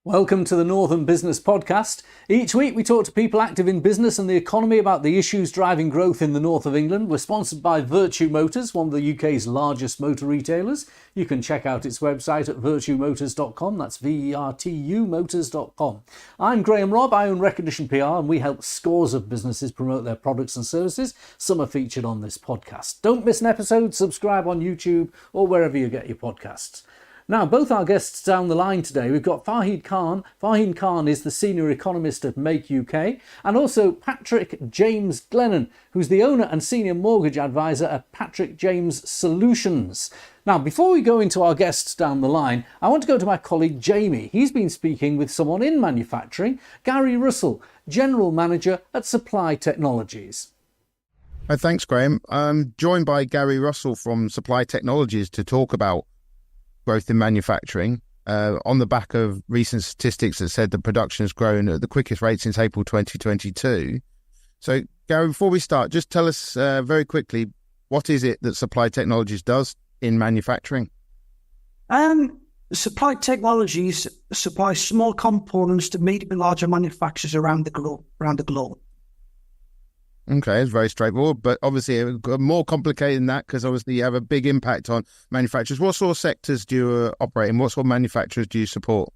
Welcome to the Northern Business Podcast. Each week we talk to people active in business and the economy about the issues driving growth in the north of England. We're sponsored by Vertu Motors, one of the UK's largest motor retailers. You can check out its website at vertumotors.com. That's VERTU motors.com. I'm Graham Robb. I own Recognition PR and we help scores of businesses promote their products and services. Some are featured on this podcast. Don't miss an episode. Subscribe on YouTube or wherever you get your podcasts. Now, both our guests down the line today, we've got Farheen Khan. Farheen Khan is the Senior Economist at Make UK, and also Patrick James Glennon, who's the owner and Senior Mortgage Advisor at Patrick James Solutions. Now, before we go into our guests down the line, I want to go to my colleague Jamie. He's been speaking with someone in manufacturing, Gary Russell, General Manager at Supply Technologies. Thanks, Graham. I'm joined by Gary Russell from Supply Technologies to talk about growth in manufacturing on the back of recent statistics that said that production has grown at the quickest rate since April 2022. So, Gary, before we start, just tell us very quickly, what is it that Supply Technologies does in manufacturing? Supply Technologies supply small components to medium and larger manufacturers around the globe. Okay, it's very straightforward, but obviously more complicated than that because obviously you have a big impact on manufacturers. What sort of sectors do you operate in? What sort of manufacturers do you support?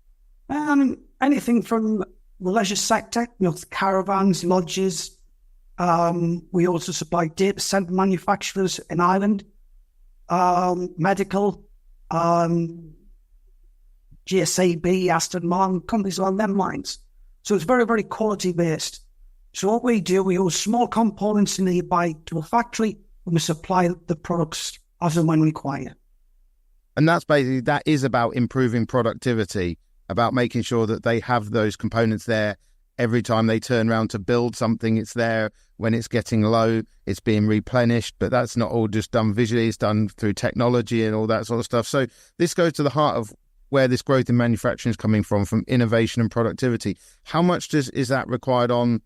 Anything from the leisure sector, caravans, lodges. We also supply data center manufacturers in Ireland, medical, GSAB, Aston Martin, companies along them lines. So it's very, very quality based. So what we do, we use small components nearby to a factory and we supply the products as and when required. And that is about improving productivity, about making sure that they have those components there every time they turn around to build something. It's there when it's getting low, it's being replenished, but that's not all just done visually, it's done through technology and all that sort of stuff. So this goes to the heart of where this growth in manufacturing is coming from innovation and productivity. How much is that required on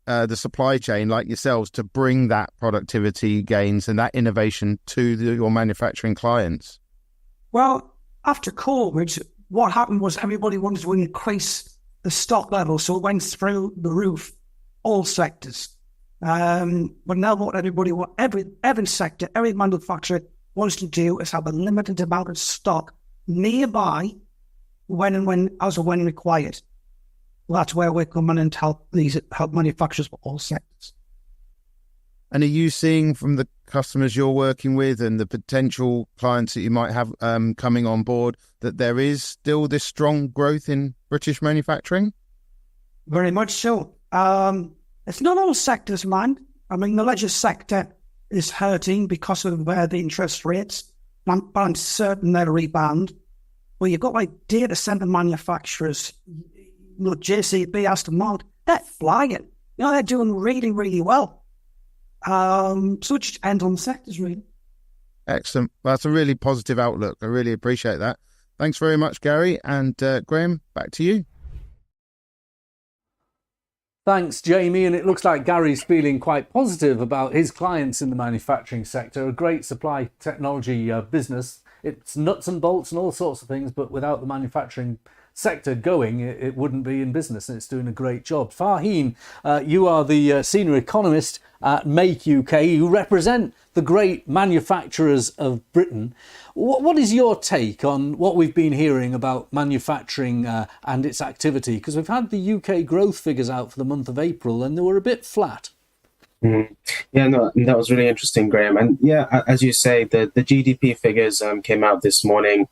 the supply chain like yourselves to bring that productivity gains and that innovation to your manufacturing clients? Well, after COVID, what happened was everybody wanted to increase the stock level, so it went through the roof, all sectors. But now what every sector, every manufacturer wants to do is have a limited amount of stock nearby as and when required. Well, that's where we're coming and help manufacturers for all sectors. And are you seeing from the customers you're working with and the potential clients that you might have coming on board that there is still this strong growth in British manufacturing? Very much so. It's not all sectors, man. I mean, the leisure sector is hurting because of the interest rates, but I'm certain they'll rebound. Well, you've got like data center manufacturers, JCB, Aston Martin, they're flying. They're doing really, really well. So it just depends on the sectors, really. Excellent. Well, that's a really positive outlook. I really appreciate that. Thanks very much, Gary. And Graham, back to you. Thanks, Jamie. And it looks like Gary's feeling quite positive about his clients in the manufacturing sector. A great supply technology business. It's nuts and bolts and all sorts of things, but without the manufacturing sector going, it wouldn't be in business, and it's doing a great job. Farheen, you are the Senior Economist at Make UK. You represent the great manufacturers of Britain. What is your take on what we've been hearing about manufacturing and its activity? Because we've had the UK growth figures out for the month of April, and they were a bit flat. Yeah, no, that was really interesting, Graham. And yeah, as you say, the GDP figures came out this morning,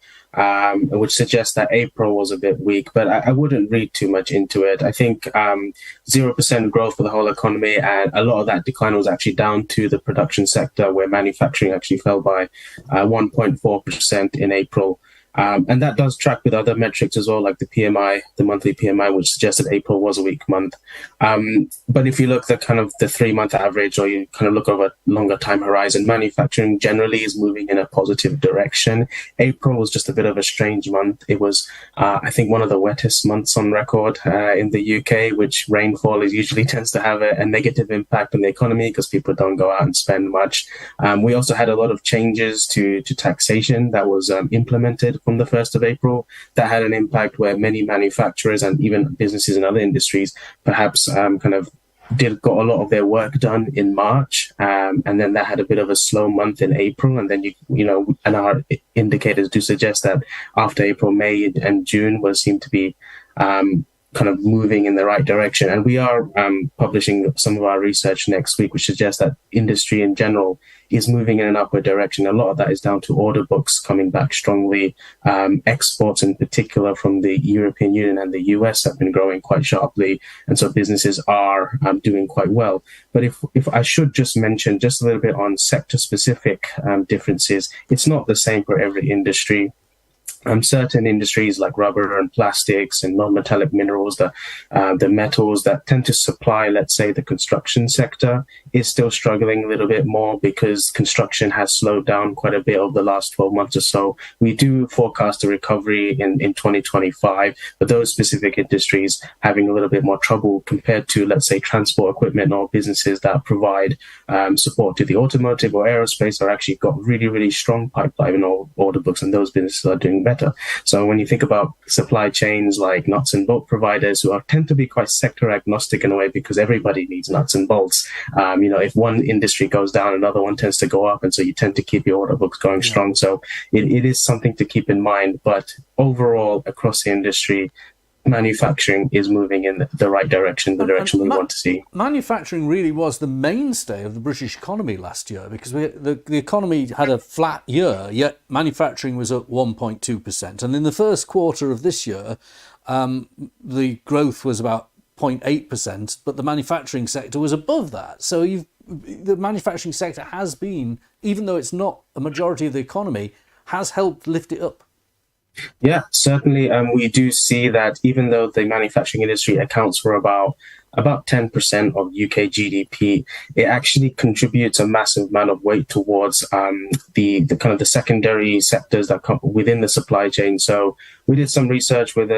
which suggests that April was a bit weak, but I wouldn't read too much into it. I think 0% growth for the whole economy, and a lot of that decline was actually down to the production sector, where manufacturing actually fell by 1.4% in April. And that does track with other metrics as well, like the PMI, the monthly PMI, which suggested April was a weak month. But if you look at kind of the 3-month average, or you kind of look over a longer time horizon, manufacturing generally is moving in a positive direction. April was just a bit of a strange month. It was, I think, one of the wettest months on record in the UK, which rainfall usually tends to have a negative impact on the economy because people don't go out and spend much. We also had a lot of changes to taxation that was implemented from the 1st of April. That had an impact where many manufacturers and even businesses in other industries perhaps got a lot of their work done in March, and then that had a bit of a slow month in April, and then and our indicators do suggest that after April, May, and June will seem to be kind of moving in the right direction. And we are publishing some of our research next week, which suggests that industry in general is moving in an upward direction. A lot of that is down to order books coming back strongly. Exports in particular from the European Union and the US have been growing quite sharply. And so businesses are doing quite well. But if I should just mention just a little bit on sector specific differences, it's not the same for every industry. Certain industries like rubber and plastics and non-metallic minerals, the metals that tend to supply, let's say, the construction sector, is still struggling a little bit more because construction has slowed down quite a bit over the last 12 months or so. We do forecast a recovery in 2025, but those specific industries having a little bit more trouble compared to, let's say, transport equipment or businesses that provide support to the automotive or aerospace are actually got really, really strong pipeline or order books, and those businesses are doing better. So when you think about supply chains like nuts and bolt providers who tend to be quite sector agnostic in a way because everybody needs nuts and bolts, if one industry goes down, another one tends to go up, and so you tend to keep your order books going strong. So it is something to keep in mind. But overall, across the industry, manufacturing is moving in the right direction, the direction we want to see. Manufacturing really was the mainstay of the British economy last year because the economy had a flat year, yet manufacturing was at 1.2%. And in the first quarter of this year, the growth was about 0.8%, but the manufacturing sector was above that. So the manufacturing sector has been, even though it's not a majority of the economy, has helped lift it up. Yeah, certainly. We do see that even though the manufacturing industry accounts for about 10% of UK GDP, it actually contributes a massive amount of weight towards the kind of the secondary sectors that come within the supply chain. So we did some research with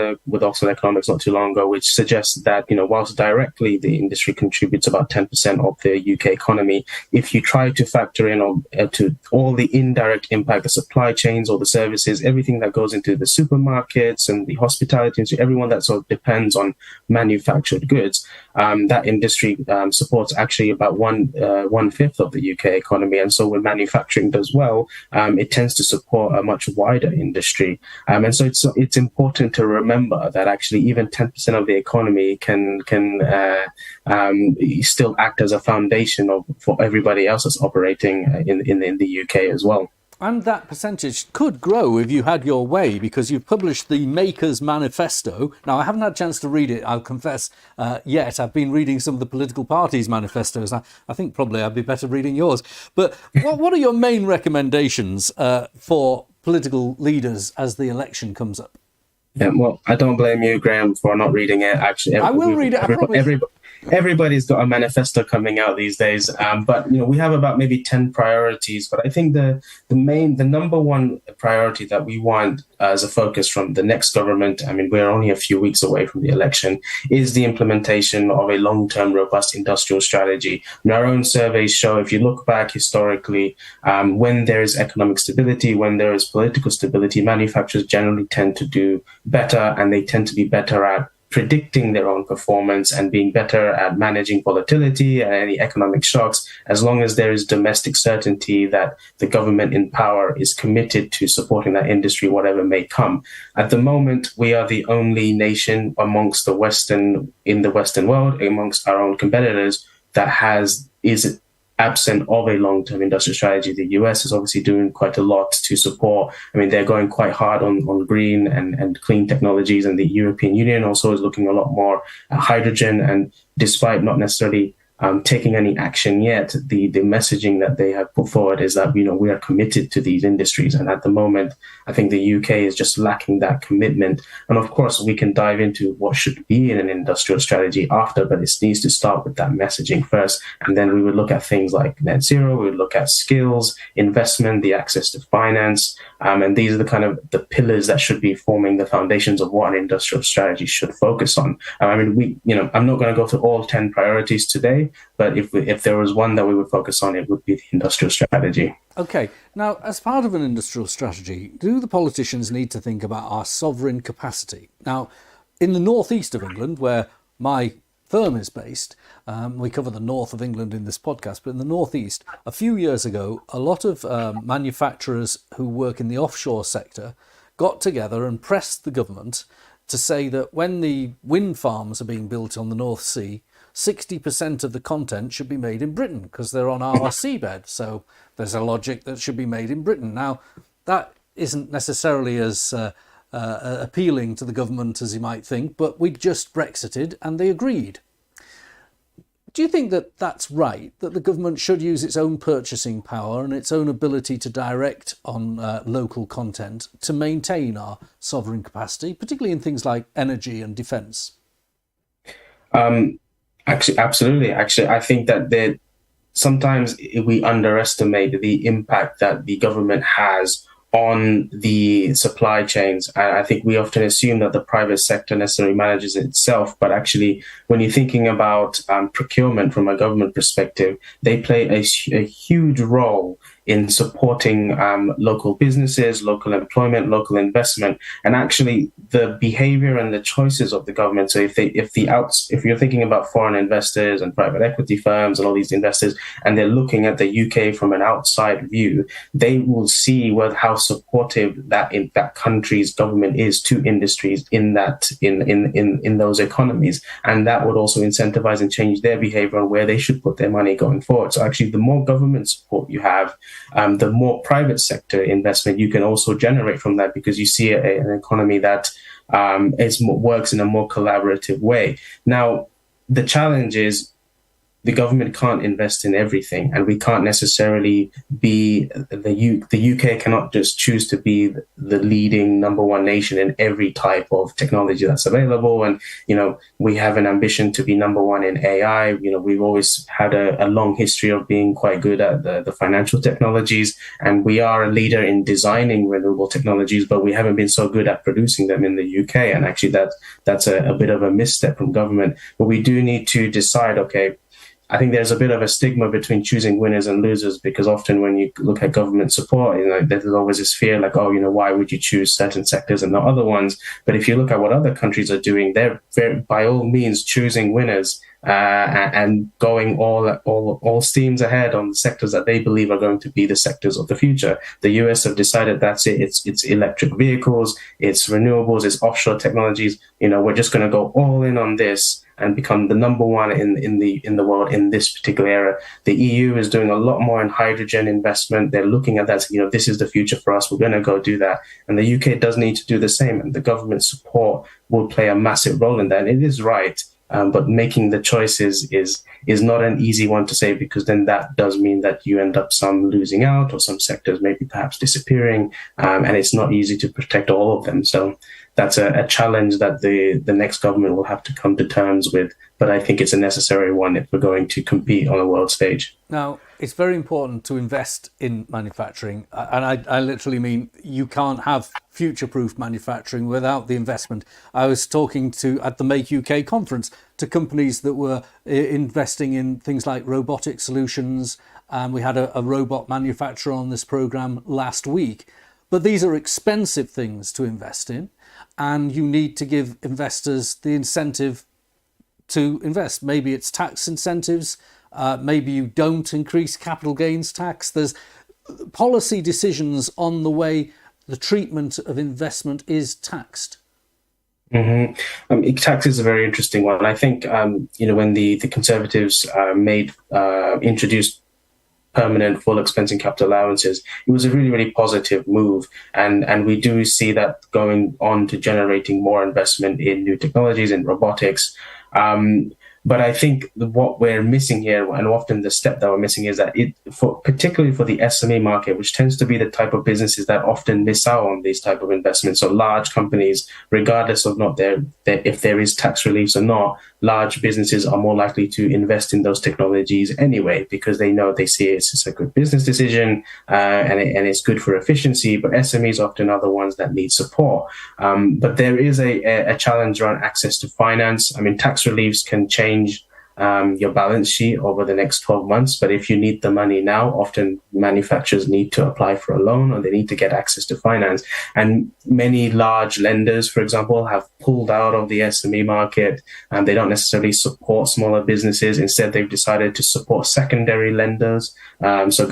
Oxford Economics not too long ago, which suggests that, whilst directly the industry contributes about 10% of the UK economy, if you try to factor in to all the indirect impact, the supply chains, all the services, everything that goes into the supermarkets and the hospitality industry, everyone that sort of depends on manufactured goods, that industry supports actually about one fifth of the UK economy. And so when manufacturing does well, it tends to support a much wider industry. And so it's important to remember that actually even 10% of the economy can still act as a foundation for everybody else that's operating in the UK as well. And that percentage could grow if you had your way, because you've published the Makers Manifesto. Now, I haven't had a chance to read it, I'll confess, yet. I've been reading some of the political parties' manifestos. I think probably I'd be better reading yours. But what are your main recommendations for political leaders as the election comes up? Yeah, well, I don't blame you, Graham, for not reading it. Actually, I will read it. I promise. Everybody's got a manifesto coming out these days, but we have about maybe 10 priorities. But I think the number one priority that we want as a focus from the next government, I mean, we're only a few weeks away from the election, is the implementation of a long-term, robust industrial strategy. And our own surveys show, if you look back historically, when there is economic stability, when there is political stability, manufacturers generally tend to do better, and they tend to be better at predicting their own performance and being better at managing volatility and any economic shocks, as long as there is domestic certainty that the government in power is committed to supporting that industry, whatever may come. At the moment, we are the only nation amongst the Western world, amongst our own competitors, that is absent of a long-term industrial strategy. The US is obviously doing quite a lot to support. I mean, they're going quite hard on green and clean technologies, and the European Union also is looking a lot more at hydrogen. And despite not necessarily taking any action yet, the messaging that they have put forward is that, we are committed to these industries. And at the moment, I think the UK is just lacking that commitment. And of course, we can dive into what should be in an industrial strategy after, but it needs to start with that messaging first. And then we would look at things like net zero, we would look at skills, investment, the access to finance. And these are the kind of the pillars that should be forming the foundations of what an industrial strategy should focus on. I mean, I'm not going to go to all 10 priorities today, but if there was one that we would focus on, it would be the industrial strategy. Okay, now as part of an industrial strategy, do the politicians need to think about our sovereign capacity? Now, in the northeast of England, where my firm is based, we cover the north of England in this podcast, but in the northeast, a few years ago, a lot of manufacturers who work in the offshore sector got together and pressed the government to say that when the wind farms are being built on the North Sea, 60% of the content should be made in Britain because they're on our seabed. So there's a logic that should be made in Britain. Now, that isn't necessarily as appealing to the government as you might think, but we just Brexited and they agreed. Do you think that that's right, that the government should use its own purchasing power and its own ability to direct on local content to maintain our sovereign capacity, particularly in things like energy and defence? Actually, absolutely. Actually, I think that sometimes we underestimate the impact that the government has on the supply chains. I think we often assume that the private sector necessarily manages it itself, but actually, when you're thinking about procurement from a government perspective, they play a huge role in supporting local businesses, local employment, local investment, and actually the behavior and the choices of the government. So if you're thinking about foreign investors and private equity firms and all these investors, and they're looking at the UK from an outside view, they will see how supportive that country's government is to industries in those economies, and that would also incentivize and change their behavior on where they should put their money going forward. So actually, the more government support you have, the more private sector investment you can also generate from that, because you see an economy that works in a more collaborative way. Now, the challenge is the government can't invest in everything, and we can't necessarily be the UK cannot just choose to be the leading number one nation in every type of technology that's available. And we have an ambition to be number one in AI. We've always had a long history of being quite good at the financial technologies, and we are a leader in designing renewable technologies, but we haven't been so good at producing them in the UK. And actually, that's a bit of a misstep from government. But we do need to decide, okay, I think there's a bit of a stigma between choosing winners and losers, because often when you look at government support, there's always this fear like, why would you choose certain sectors and not other ones? But if you look at what other countries are doing, they're by all means choosing winners and going all steams ahead on the sectors that they believe are going to be the sectors of the future. The US have decided that's it. It's electric vehicles, it's renewables, it's offshore technologies. We're just going to go all in on this and become the number one in the world in this particular area. The EU is doing a lot more in hydrogen investment. They're looking at that, this is the future for us. We're going to go do that. And the UK does need to do the same. And the government support will play a massive role in that. And it is right. But making the choices is not an easy one to say, because then that does mean that you end up some losing out or some sectors maybe perhaps disappearing. And it's not easy to protect all of them. So that's a challenge that the next government will have to come to terms with. But I think it's a necessary one if we're going to compete on a world stage. Now, it's very important to invest in manufacturing. And I literally mean you can't have future-proof manufacturing without the investment. I was talking at the Make UK conference to companies that were investing in things like robotic solutions. And we had a robot manufacturer on this program last week. But these are expensive things to invest in, and you need to give investors the incentive to invest. Maybe it's tax incentives. Maybe you don't increase capital gains tax. There's policy decisions on the way the treatment of investment is taxed. Mm-hmm. Tax is a very interesting one. I think, when the Conservatives introduced permanent full expensing capital allowances, it was a really, really positive move. And we do see that going on to generating more investment in new technologies and robotics. But I think what we're missing here, and often the step that we're missing, is that particularly for the SME market, which tends to be the type of businesses that often miss out on these type of investments. So large companies, regardless of if there is tax reliefs or not, large businesses are more likely to invest in those technologies anyway, because they see it's a good business decision and it's good for efficiency. But SMEs often are the ones that need support. But there is a challenge around access to finance. I mean, tax reliefs can change your balance sheet over the next 12 months. But if you need the money now, often manufacturers need to apply for a loan or they need to get access to finance. And many large lenders, for example, have pulled out of the SME market, and they don't necessarily support smaller businesses. Instead, they've decided to support secondary lenders. So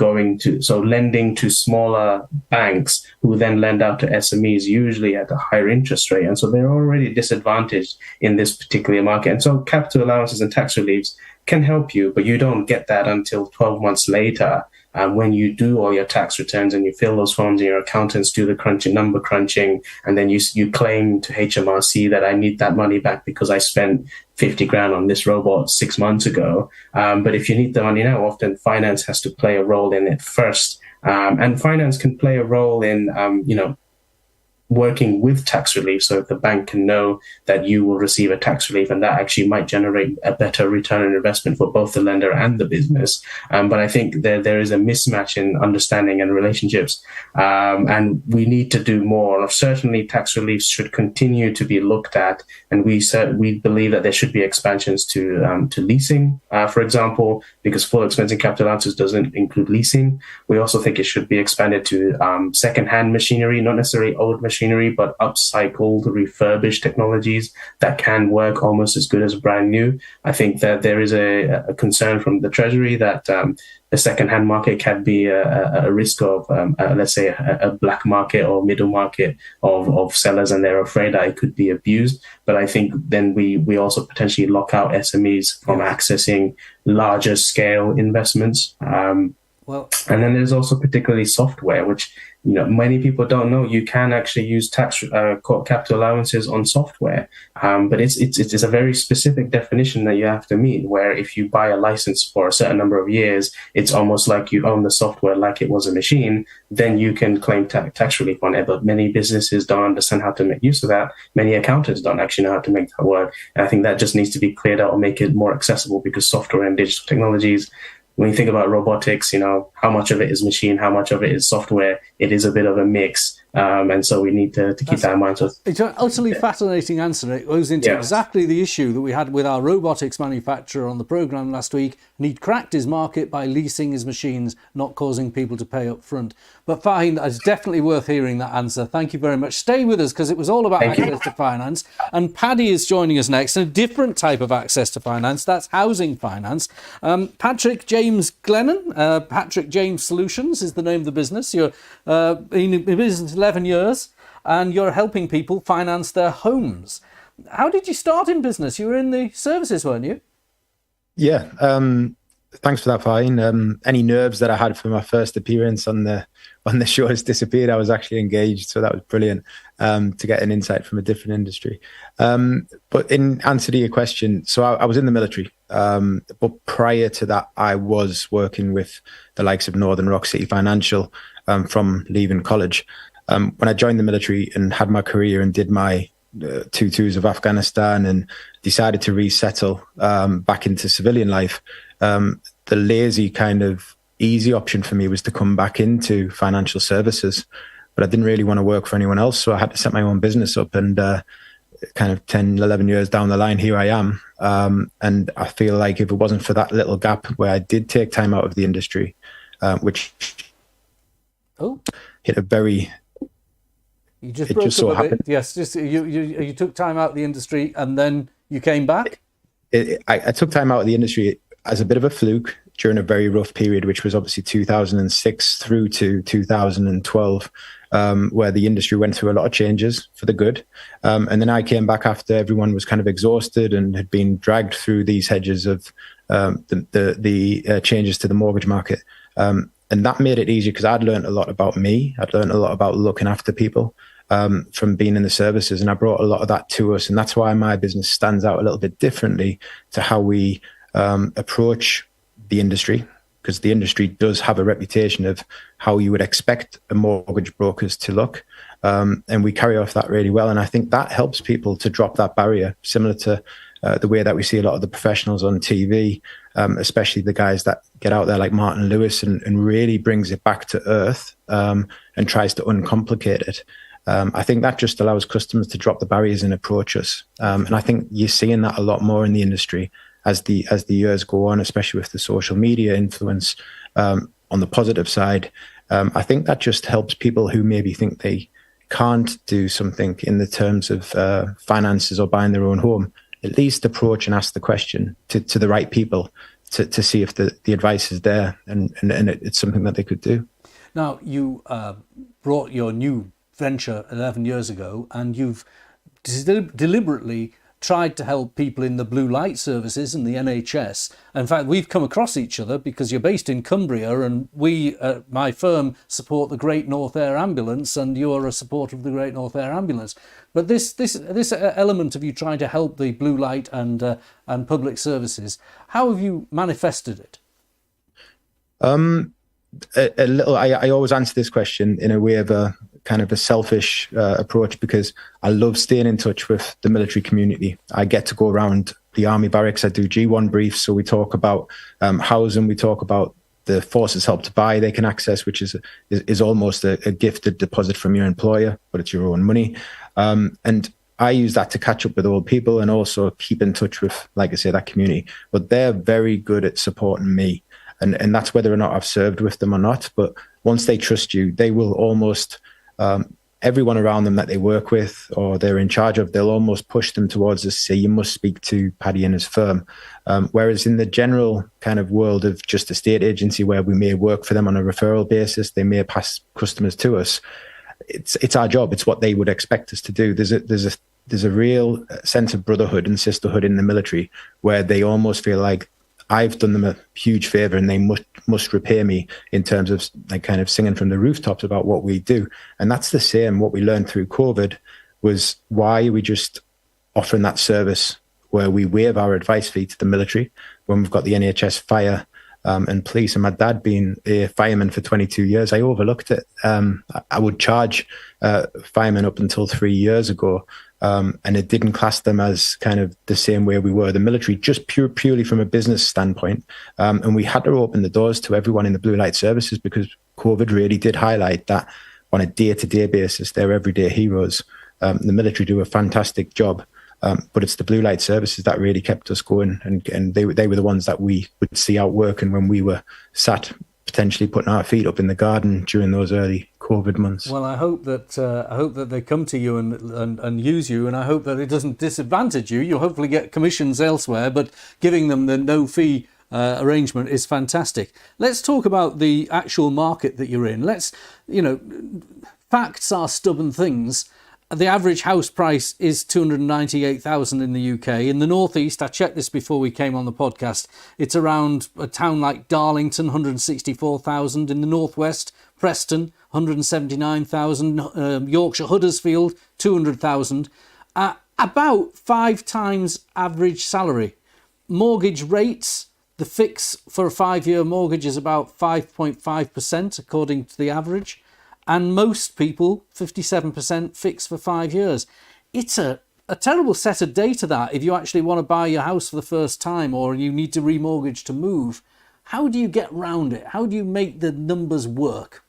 lending to smaller banks who then lend out to SMEs, usually at a higher interest rate. And so they're already disadvantaged in this particular market. And so capital allowances and tax reliefs can help you, but you don't get that until 12 months later. When you do all your tax returns and you fill those forms and your accountants do the number crunching, and then you claim to HMRC that I need that money back because I spent 50 grand on this robot 6 months ago. But if you need the money now, often finance has to play a role in it first. And finance can play a role in, working with tax relief. So if the bank can know that you will receive a tax relief, and that actually might generate a better return on investment for both the lender and the business. But I think there is a mismatch in understanding and relationships. And we need to do more. Certainly tax reliefs should continue to be looked at. And we believe that there should be expansions to leasing, for example, because full expensing capital allowances doesn't include leasing. We also think it should be expanded to second-hand machinery, not necessarily old machinery, but upcycled, refurbished technologies that can work almost as good as brand new. I think that there is a concern from the Treasury that the second-hand market can be a risk of, let's say, a black market or middle market of sellers, and they're afraid that it could be abused. But I think then we also potentially lock out SMEs from accessing larger scale investments. And then there's also particularly software, which many people don't know. You can actually use capital allowances on software, but it's a very specific definition that you have to meet. Where if you buy a license for a certain number of years, it's almost like you own the software like it was a machine. Then you can claim tax relief on it. But many businesses don't understand how to make use of that. Many accountants don't actually know how to make that work. And I think that just needs to be cleared out or make it more accessible, because software and digital technologies, when you think about robotics, how much of it is machine, how much of it is software, it is a bit of a mix. And so we need to keep that in mind. So, it's an utterly fascinating answer. It goes into exactly the issue that we had with our robotics manufacturer on the programme last week, and he'd cracked his market by leasing his machines, not causing people to pay up front. But Faheen, it's definitely worth hearing that answer. Thank you very much. Stay with us, because it was all about access to finance. And Paddy is joining us next, and a different type of access to finance. That's housing finance. Patrick James Glennon, Patrick James Solutions is the name of the business. You're in business 11 years, and you're helping people finance their homes. How did you start in business? You were in the services, weren't you? Yeah. Thanks for that, Faheen. Any nerves that I had for my first appearance on the show has disappeared. I was actually engaged, so that was brilliant to get an insight from a different industry. But in answer to your question, so I was in the military, but prior to that, I was working with the likes of Northern Rock City Financial from leaving college. When I joined the military and had my career and did my 2 tours of Afghanistan and decided to resettle back into civilian life, the lazy kind of easy option for me was to come back into financial services. But I didn't really want to work for anyone else, so I had to set my own business up. And kind of 10, 11 years down the line, here I am. And I feel like if it wasn't for that little gap where I did take time out of the industry, which hit a very... You just broke up a bit. Yes, just you took time out of the industry and then you came back? I took time out of the industry as a bit of a fluke during a very rough period, which was obviously 2006 through to 2012, where the industry went through a lot of changes for the good. And then I came back after everyone was kind of exhausted and had been dragged through these hedges of the changes to the mortgage market. And that made it easier because I'd learned a lot about me. I'd learned a lot about looking after people from being in the services. And I brought a lot of that to us. And that's why my business stands out a little bit differently to how we approach the industry, because the industry does have a reputation of how you would expect a mortgage brokers to look. And we carry off that really well. And I think that helps people to drop that barrier, similar to the way that we see a lot of the professionals on TV, especially the guys that get out there like Martin Lewis and really brings it back to earth and tries to uncomplicate it. I think that just allows customers to drop the barriers and approach us. And I think you're seeing that a lot more in the industry as the years go on, especially with the social media influence on the positive side. I think that just helps people who maybe think they can't do something in the terms of finances or buying their own home, at least approach and ask the question to the right people to see if the advice is there and it's something that they could do. Now, you brought your new venture 11 years ago, and you've deliberately tried to help people in the blue light services and the NHS. In fact, we've come across each other because you're based in Cumbria, and we, my firm, support the Great North Air Ambulance, and you're a supporter of the Great North Air Ambulance. But this element of you trying to help the blue light and public services, how have you manifested it? A little. I always answer this question in a way of a kind of a selfish approach, because I love staying in touch with the military community. I get to go around the army barracks. I do G1 briefs, so we talk about housing. We talk about the forces Help to Buy they can access, which is almost a gifted deposit from your employer, but it's your own money. And I use that to catch up with old people and also keep in touch with, like I say, that community. But they're very good at supporting me. And that's whether or not I've served with them or not. But once they trust you, they will almost, everyone around them that they work with or they're in charge of, they'll almost push them towards us, say, you must speak to Paddy and his firm. Whereas in the general kind of world of just a state agency where we may work for them on a referral basis, they may pass customers to us. It's our job. It's what they would expect us to do. There's a real sense of brotherhood and sisterhood in the military where they almost feel like I've done them a huge favor and they must repay me in terms of like kind of singing from the rooftops about what we do. And that's the same. What we learned through COVID was, why are we just offering that service where we waive our advice fee to the military when we've got the NHS fire and police? And my dad being a fireman for 22 years, I overlooked it. I would charge firemen up until 3 years ago. And it didn't class them as kind of the same way we were the military, just purely from a business standpoint. And we had to open the doors to everyone in the blue light services because COVID really did highlight that on a day-to-day basis, they're everyday heroes. The military do a fantastic job, but it's the blue light services that really kept us going. And they were the ones that we would see out working when we were sat potentially putting our feet up in the garden during those early COVID months. Well, I hope that they come to you and use you, and I hope that it doesn't disadvantage you. You'll hopefully get commissions elsewhere, but giving them the no fee arrangement is fantastic. Let's talk about the actual market that you're in. Facts are stubborn things. The average house price is $298,000 in the UK. In the northeast, I checked this before we came on the podcast, it's around a town like Darlington, $164,000. In the northwest, Preston, $179,000. Yorkshire, Huddersfield, $200,000. About 5 times average salary. Mortgage rates, the fix for a 5-year mortgage is about 5.5% according to the average. And most people, 57%, fix for 5 years. It's a terrible set of data, that, if you actually want to buy your house for the first time or you need to remortgage to move. How do you get around it? How do you make the numbers work?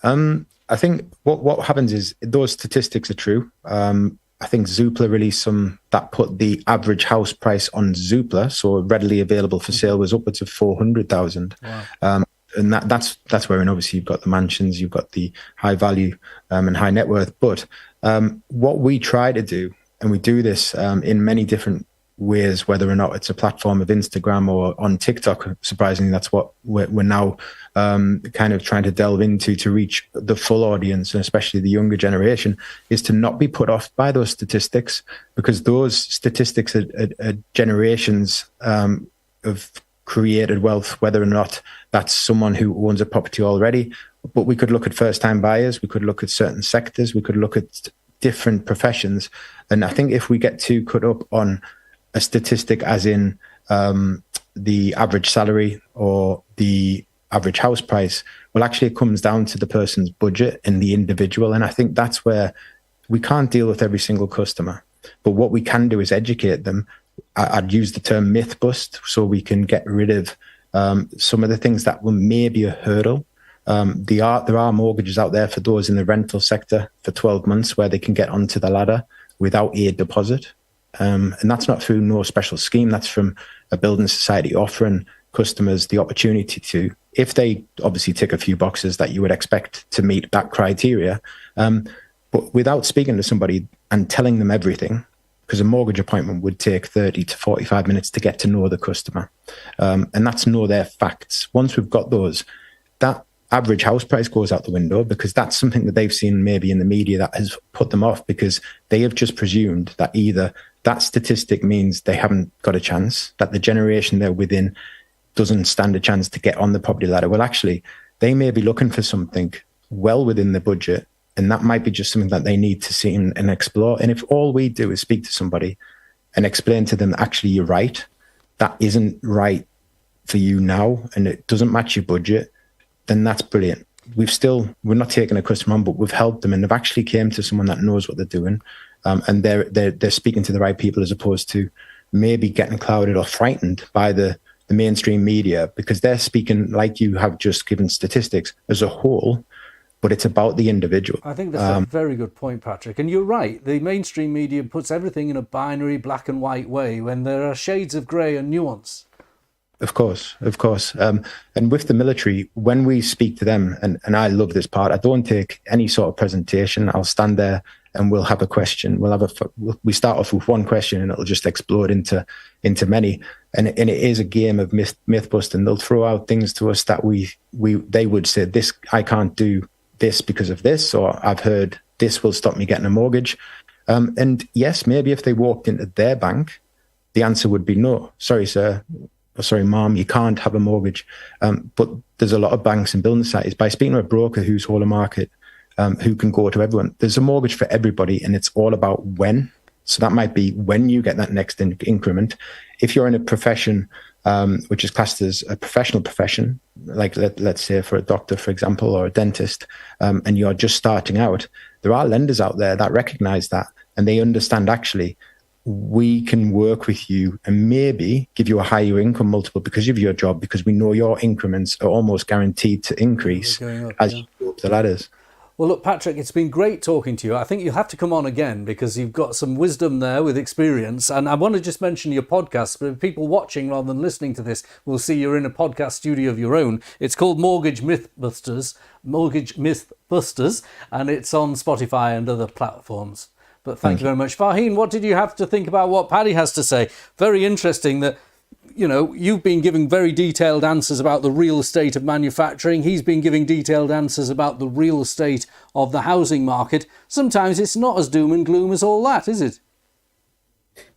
I think what happens is those statistics are true. I think Zoopla released some that put the average house price on Zoopla, so readily available for sale, was upwards of 400,000. Wow. And that's wherein obviously you've got the mansions, you've got the high value and high net worth. But what we try to do, and we do this in many different ways, whether or not it's a platform of Instagram or on TikTok, surprisingly, that's what we're now kind of trying to delve into to reach the full audience, and especially the younger generation, is to not be put off by those statistics, because those statistics are generations of created wealth, whether or not that's someone who owns a property already. But we could look at first-time buyers, we could look at certain sectors, we could look at different professions. And I think if we get too caught up on a statistic as in the average salary or the average house price, well, actually it comes down to the person's budget and the individual. And I think that's where we can't deal with every single customer. But what we can do is educate them. I'd use the term myth bust, so we can get rid of some of the things that were maybe a hurdle. There are mortgages out there for those in the rental sector for 12 months where they can get onto the ladder without a deposit. And that's not through no special scheme. That's from a building society offering customers the opportunity to, if they obviously tick a few boxes that you would expect to meet that criteria, but without speaking to somebody and telling them everything, because a mortgage appointment would take 30 to 45 minutes to get to know the customer. And that's know their facts. Once we've got those, that average house price goes out the window, because that's something that they've seen maybe in the media that has put them off, because they have just presumed that either that statistic means they haven't got a chance, that the generation they're within doesn't stand a chance to get on the property ladder. Well, actually, they may be looking for something well within the budget, and that might be just something that they need to see and explore. And if all we do is speak to somebody and explain to them, actually, you're right, that isn't right for you now, and it doesn't match your budget, then that's brilliant. We're not taking a customer on, but we've helped them, and they've actually came to someone that knows what they're doing, and they're speaking to the right people, as opposed to maybe getting clouded or frightened by the mainstream media, because they're speaking, like you have just given statistics, as a whole, but it's about the individual. I think that's a very good point, Patrick. And you're right. The mainstream media puts everything in a binary black and white way when there are shades of grey and nuance. Of course. And with the military, when we speak to them, and I love this part, I don't take any sort of presentation. I'll stand there and we'll have a question. We start off with one question and it'll just explode into many. And it is a game of myth busting. They'll throw out things to us that they would say, this, I can't do this because of this, or I've heard this will stop me getting a mortgage. And yes, maybe if they walked into their bank, the answer would be no. Sorry, sir. Or sorry, mom, you can't have a mortgage. But there's a lot of banks and building societies. By speaking to a broker who's whole of market, who can go to everyone, there's a mortgage for everybody, and it's all about when. So that might be when you get that next increment. If you're in a profession which is classed as a professional profession, like let's say for a doctor, for example, or a dentist, and you're just starting out, there are lenders out there that recognize that, and they understand, actually, we can work with you and maybe give you a higher income multiple because of your job, because we know your increments are almost guaranteed to increase as you go up the ladders. Well, look, Patrick, it's been great talking to you. I think you'll have to come on again because you've got some wisdom there with experience. And I want to just mention your podcast, but people watching rather than listening to this will see you're in a podcast studio of your own. It's called Mortgage Mythbusters, and it's on Spotify and other platforms. But thank you very much. Farheen, what did you have to think about what Paddy has to say? Very interesting that, you know, you've been giving very detailed answers about the real estate of manufacturing. He's been giving detailed answers about the real estate of the housing market. Sometimes it's not as doom and gloom as all that, is it?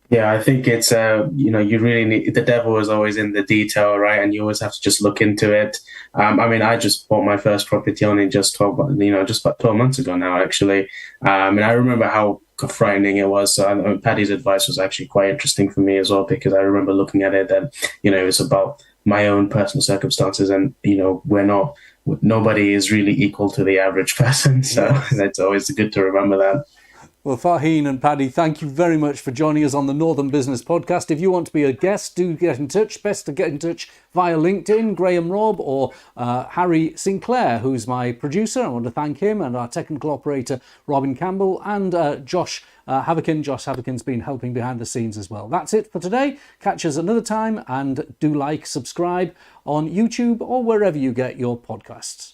Yeah, I think it's, you really need, the devil is always in the detail, right? And you always have to just look into it. I just bought my first property only just about 12 months ago now, actually. And I remember how frightening it was. So Paddy's advice was actually quite interesting for me as well, because I remember looking at it and, it's about my own personal circumstances, and, nobody is really equal to the average person. So that's always good to remember that. Well, Farheen and Paddy, thank you very much for joining us on the Northern Business Podcast. If you want to be a guest, do get in touch. Best to get in touch via LinkedIn, Graham Robb, or Harry Sinclair, who's my producer. I want to thank him, and our technical operator, Robin Campbell, and Josh Havikin. Josh Havikin's been helping behind the scenes as well. That's it for today. Catch us another time, and do subscribe on YouTube or wherever you get your podcasts.